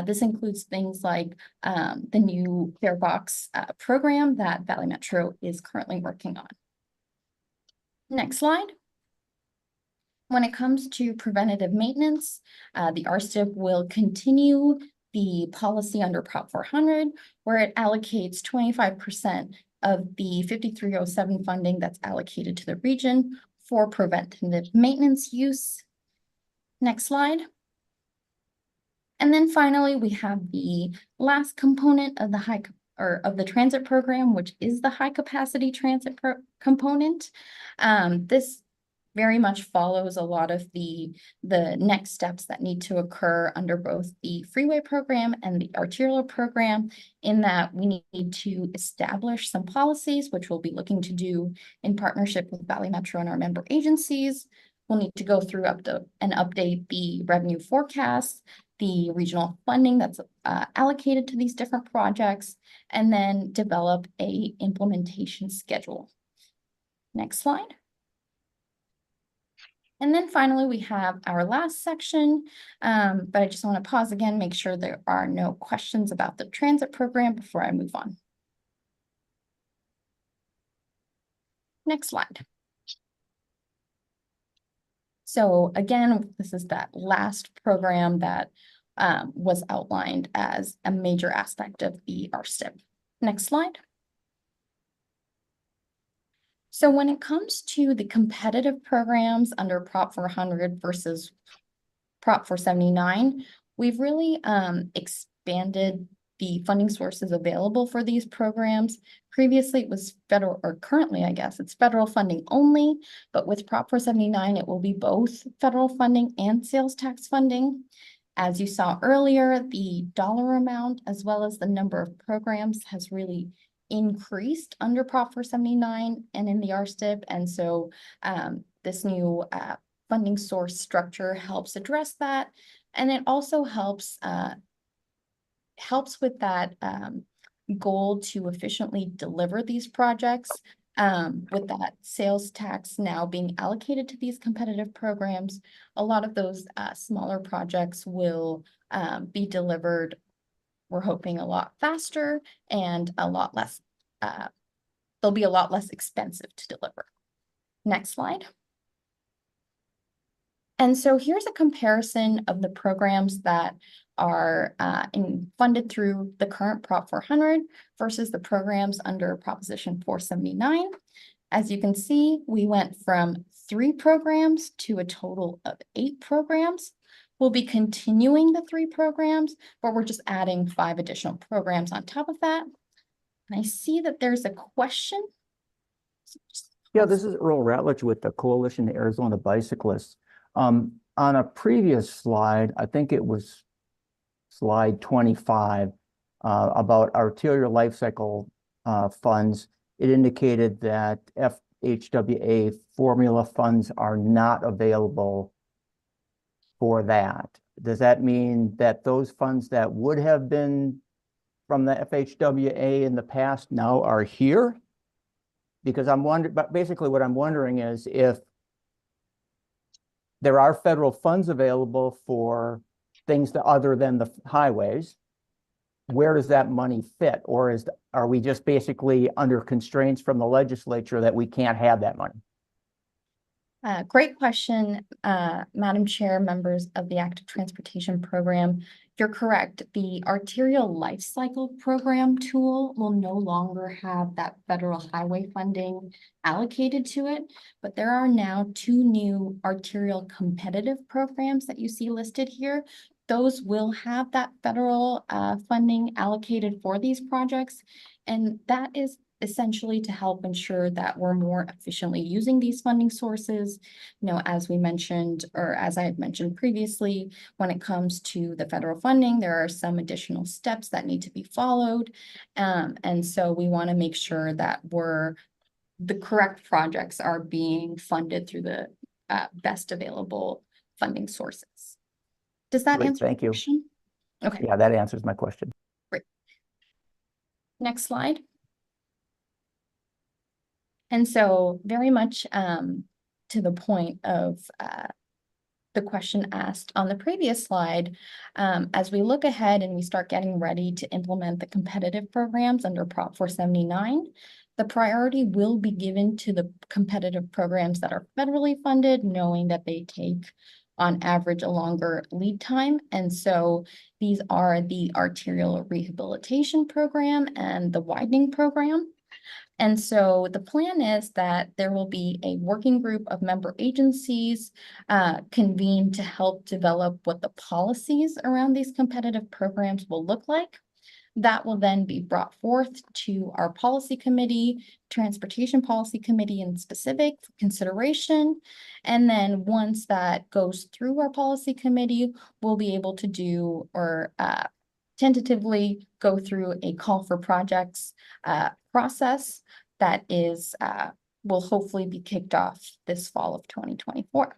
This includes things like the new Farebox program that Valley Metro is currently working on. Next slide. When it comes to preventative maintenance, the RSTIP will continue the policy under Prop 400, where it allocates 25% of the 5307 funding that's allocated to the region for preventative maintenance use. Next slide. And then finally, we have the last component of the transit program, which is the high capacity transit component. This very much follows a lot of the next steps that need to occur under both the freeway program and the arterial program, in that we need to establish some policies, which we'll be looking to do in partnership with Valley Metro and our member agencies. We'll need to go through and update the revenue forecast, the regional funding that's allocated to these different projects, and then develop a implementation schedule. Next slide. And then finally, we have our last section, but I just want to pause again, make sure there are no questions about the transit program before I move on. Next slide. So again, this is that last program that was outlined as a major aspect of the RSTIP. Next slide. So when it comes to the competitive programs under Prop 400 versus Prop 479, we've really expanded the funding sources available for these programs. Previously, it was federal, or currently, I guess, it's federal funding only, but with Prop 479, it will be both federal funding and sales tax funding. As you saw earlier, the dollar amount as well as the number of programs has really increased under Prop 479 and in the RSTIP. And so this new funding source structure helps address that. And it also helps with that goal to efficiently deliver these projects. With that sales tax now being allocated to these competitive programs, a lot of those smaller projects will be delivered, we're hoping, a lot faster and a lot less, they'll be a lot less expensive to deliver. Next slide. And so here's a comparison of the programs that are funded through the current Prop 400 versus the programs under Proposition 479. As you can see, we went from 3 programs to a total of 8 programs. We'll be continuing the 3 programs, but we're just adding 5 additional programs on top of that. And I see that there's a question. Yeah, this is Earl Ratledge with the Coalition of Arizona Bicyclists. On a previous slide, I think it was slide 25, about arterial life cycle funds, it indicated that FHWA formula funds are not available for that. Does that mean that those funds that would have been from the FHWA in the past now are here? Because I'm wondering, but basically what I'm wondering is if there are federal funds available for things other than the highways, where does that money fit? Or are we just basically under constraints from the legislature that we can't have that money? Great question, Madam Chair, members of the Active Transportation Program. You're correct. The Arterial Life Cycle Program tool will no longer have that federal highway funding allocated to it, but there are now 2 new arterial competitive programs that you see listed here. Those will have that federal funding allocated for these projects, and that is essentially to help ensure that we're more efficiently using these funding sources. You know, as we mentioned, or as I had mentioned previously, when it comes to the federal funding, there are some additional steps that need to be followed. And so we want to make sure that the correct projects are being funded through the best available funding sources. Does that answer your question? Okay. Yeah, that answers my question. Great. Next slide. And so very much to the point of the question asked on the previous slide, as we look ahead and we start getting ready to implement the competitive programs under Prop 479, the priority will be given to the competitive programs that are federally funded, knowing that they take on average a longer lead time. And so these are the arterial rehabilitation program and the widening program. And so the plan is that there will be a working group of member agencies convened to help develop what the policies around these competitive programs will look like. That will then be brought forth to our policy committee, transportation policy committee in specific for consideration. And then once that goes through our policy committee, we'll be able to do or tentatively go through a call for projects process that is will hopefully be kicked off this fall of 2024.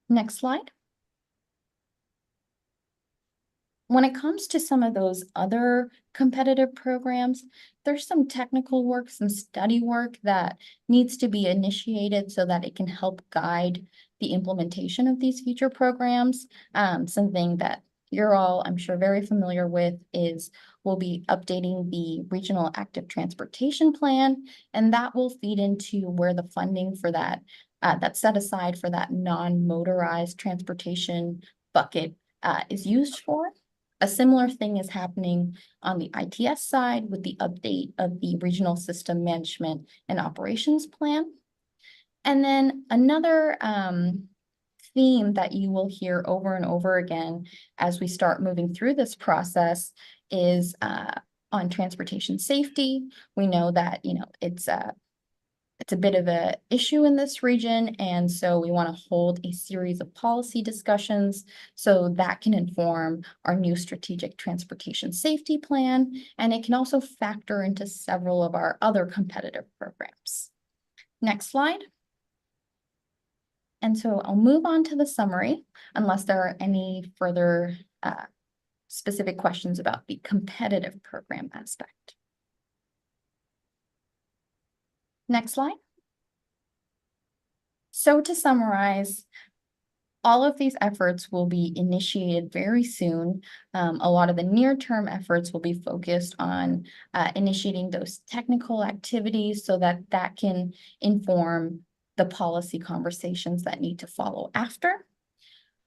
Next slide. When it comes to some of those other competitive programs, there's some technical work, some study work that needs to be initiated so that it can help guide the implementation of these future programs. Something that you're all, I'm sure, very familiar with is we'll be updating the Regional Active Transportation Plan, and that will feed into where the funding for that that's set aside for that non-motorized transportation bucket is used for. A similar thing is happening on the ITS side with the update of the Regional System Management and Operations Plan. And then another theme that you will hear over and over again as we start moving through this process is on transportation safety. We know that, it's a bit of an issue in this region, and so we want to hold a series of policy discussions so that can inform our new strategic transportation safety plan, and it can also factor into several of our other competitive programs. Next slide. And so I'll move on to the summary, unless there are any further specific questions about the competitive program aspect. Next slide. So to summarize, all of these efforts will be initiated very soon. A lot of the near-term efforts will be focused on initiating those technical activities so that that can inform the policy conversations that need to follow after.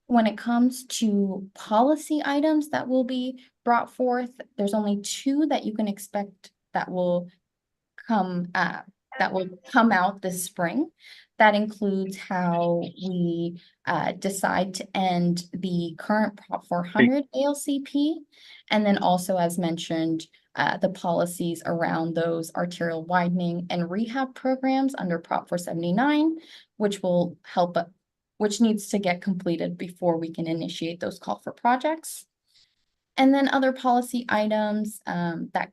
When it comes to policy items that will be brought forth, there's only 2 that you can expect that will come out this spring. That includes how we decide to end the current Prop 400 ALCP, and then also, as mentioned, the policies around those arterial widening and rehab programs under Prop 479, which will help, which needs to get completed before we can initiate those call for projects. And then other policy items that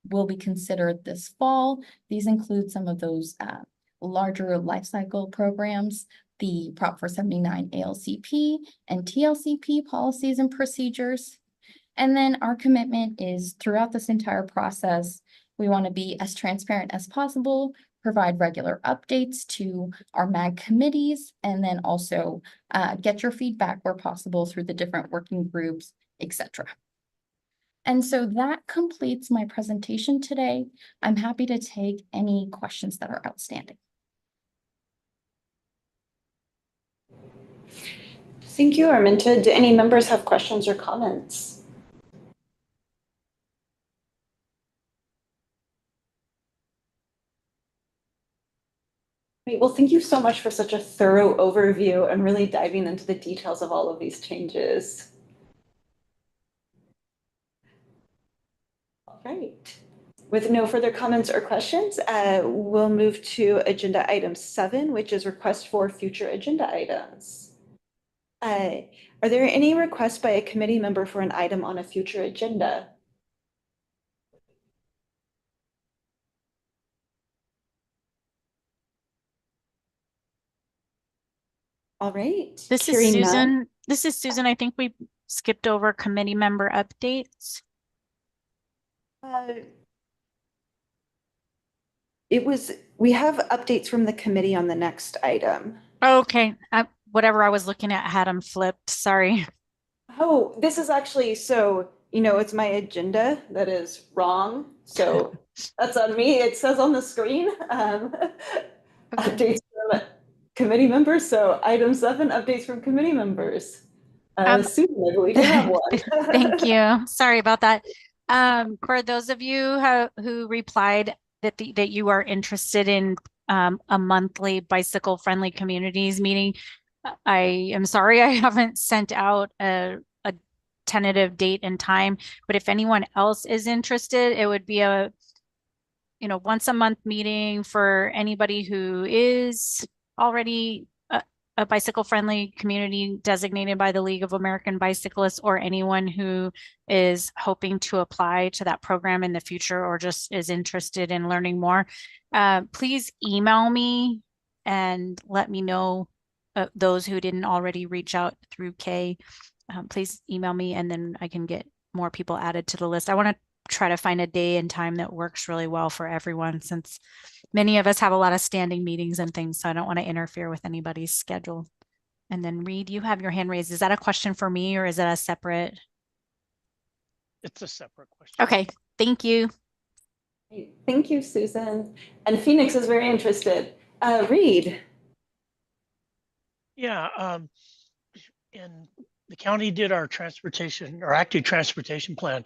will be considered this fall. These include some of those larger life cycle programs, the Prop 479 ALCP and TLCP policies and procedures. And then our commitment is throughout this entire process, we want to be as transparent as possible, provide regular updates to our MAG committees, and then also get your feedback where possible through the different working groups, etc. And so that completes my presentation today. I'm happy to take any questions that are outstanding. Thank you, Arminta. Do any members have questions or comments? Great. Well, thank you so much for such a thorough overview and really diving into the details of all of these changes. All right. With no further comments or questions, we'll move to agenda item 7, which is request for future agenda items. Are there any requests by a committee member for an item on a future agenda? All right. This is Susan. This is Susan. I think we skipped over committee member updates. We have updates from the committee on the next item. Okay. whatever I was looking at had them flipped. Sorry. Oh, this is actually, so, it's my agenda that is wrong. So that's on me. It says on the screen, updates from committee members. So item 7, updates from committee members. Susan, I believe you have one. Thank you. Sorry about that. For those of you who replied that you are interested in a monthly bicycle friendly communities meeting, I am sorry I haven't sent out a tentative date and time, but if anyone else is interested, it would be a once a month meeting for anybody who is already a bicycle friendly community designated by the League of American Bicyclists, or anyone who is hoping to apply to that program in the future or just is interested in learning more. Please email me and let me know, those who didn't already reach out through Kay. Please email me and then I can get more people added to the list. I want to try to find a day and time that works really well for everyone, since many of us have a lot of standing meetings and things, so I don't want to interfere with anybody's schedule. And then Reed, you have your hand raised. Is that a question for me or is that a separate? It's a separate question. Okay, thank you. Thank you, Susan. And Phoenix is very interested. Reed. Yeah, and the county did our active transportation plan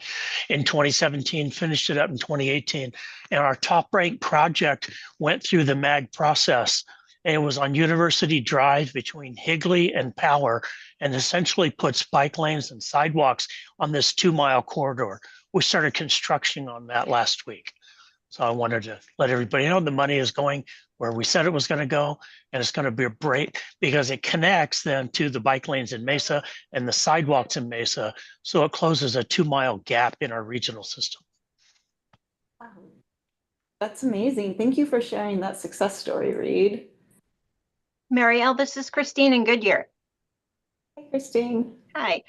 in 2017, finished it up in 2018. And our top ranked project went through the MAG process. And it was on University Drive between Higley and Power, and essentially puts bike lanes and sidewalks on this 2-mile corridor. We started construction on that last week. So I wanted to let everybody know the money is going where we said it was going to go, and it's going to be great because it connects then to the bike lanes in Mesa and the sidewalks in Mesa. So it closes a 2-mile gap in our regional system. Wow. That's amazing. Thank you for sharing that success story, Reed. Marielle, this is Christine in Goodyear. Hi, Christine. Hi.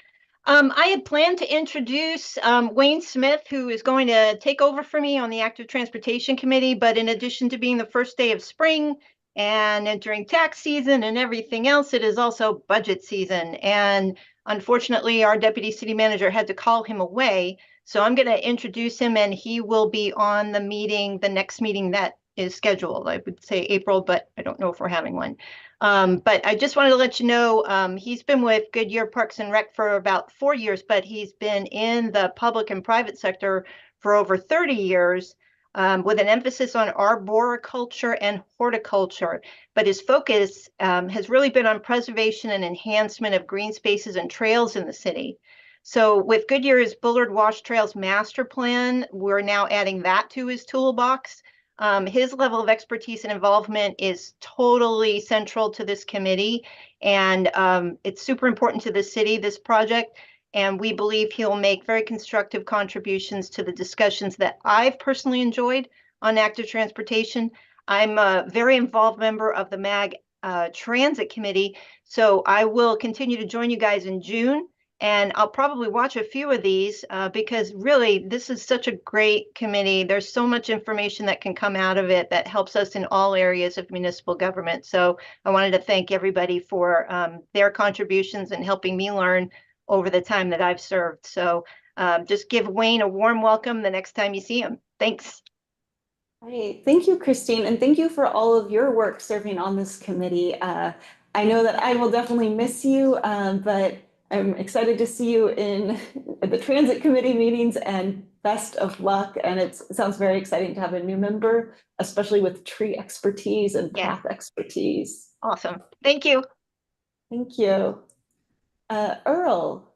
I had planned to introduce Wayne Smith, who is going to take over for me on the Active Transportation Committee. But in addition to being the first day of spring and entering tax season and everything else, it is also budget season. And unfortunately, our deputy city manager had to call him away. So I'm going to introduce him, and he will be on the next meeting that is scheduled. I would say April, but I don't know if we're having one. But I just wanted to let you know, he's been with Goodyear Parks and Rec for about 4 years, but he's been in the public and private sector for over 30 years, with an emphasis on arboriculture and horticulture. But his focus has really been on preservation and enhancement of green spaces and trails in the city. So with Goodyear's Bullard Wash Trails Master Plan, we're now adding that to his toolbox. His level of expertise and involvement is totally central to this committee, and it's super important to the city, this project, and we believe he'll make very constructive contributions to the discussions that I've personally enjoyed on active transportation. I'm a very involved member of the MAG Transit Committee, so I will continue to join you guys in June. And I'll probably watch a few of these because really this is such a great committee. There's so much information that can come out of it that helps us in all areas of municipal government. So I wanted to thank everybody for their contributions and helping me learn over the time that I've served. So just give Wayne a warm welcome the next time you see him. Thanks. All right. Thank you, Christine. And thank you for all of your work serving on this committee. I know that I will definitely miss you, but I'm excited to see you in the transit committee meetings, and best of luck. And it sounds very exciting to have a new member, especially with tree expertise and path expertise. Awesome. Thank you. Thank you. Earl.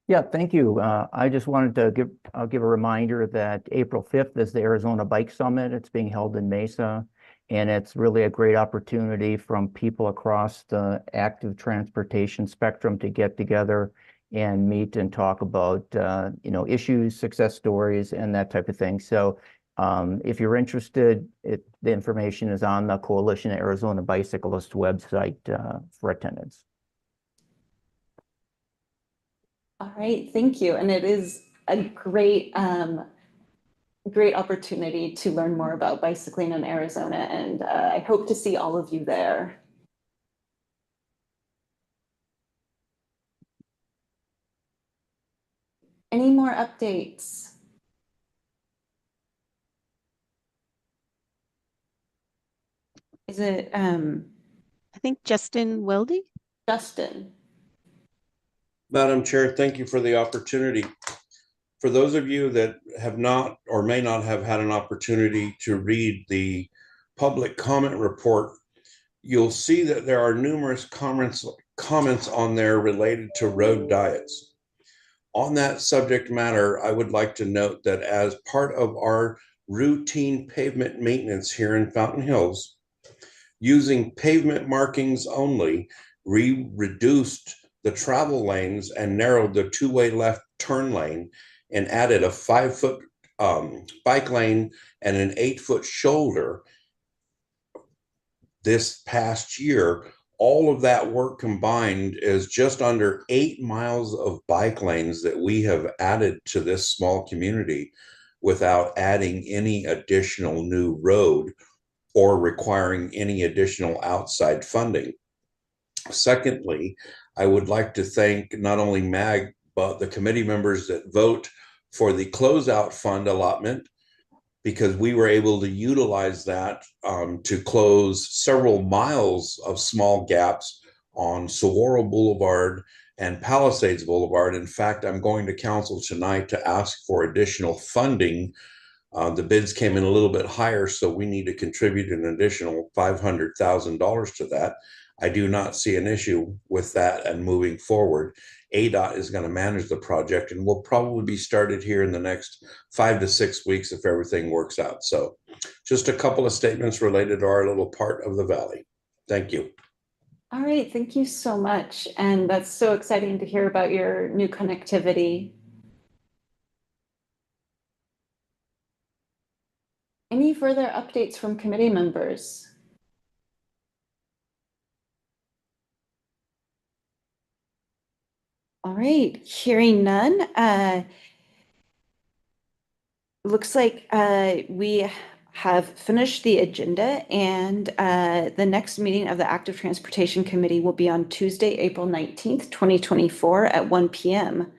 Yeah, thank you. I just wanted to give a reminder that April 5th is the Arizona Bike Summit. It's being held in Mesa. And it's really a great opportunity from people across the active transportation spectrum to get together and meet and talk about, issues, success stories, and that type of thing. So if you're interested, the information is on the Coalition of Arizona Bicyclists website for attendance. All right, thank you. And it is a great opportunity to learn more about bicycling in Arizona, and I hope to see all of you there. Any more updates? Is it I think Justin Weldy. Justin? Madam Chair, thank you for the opportunity. For those of you that have not or may not have had an opportunity to read the public comment report, you'll see that there are numerous comments on there related to road diets. On that subject matter, I would like to note that as part of our routine pavement maintenance here in Fountain Hills, using pavement markings only, we reduced the travel lanes and narrowed the two-way left turn lane and added a 5-foot bike lane and an 8-foot shoulder this past year. All of that work combined is just under 8 miles of bike lanes that we have added to this small community without adding any additional new road or requiring any additional outside funding. Secondly, I would like to thank not only MAG, but the committee members that vote for the closeout fund allotment, because we were able to utilize that to close several miles of small gaps on Saguaro Boulevard and Palisades Boulevard. In fact, I'm going to council tonight to ask for additional funding. The bids came in a little bit higher, so we need to contribute an additional $500,000 to that. I do not see an issue with that and moving forward. ADOT is going to manage the project and will probably be started here in the next 5 to 6 weeks if everything works out. So just a couple of statements related to our little part of the valley. Thank you. All right, thank you so much. And that's so exciting to hear about your new connectivity. Any further updates from committee members? All right, hearing none. Looks like we have finished the agenda, and the next meeting of the Active Transportation Committee will be on Tuesday, April 19th, 2024 at 1 p.m.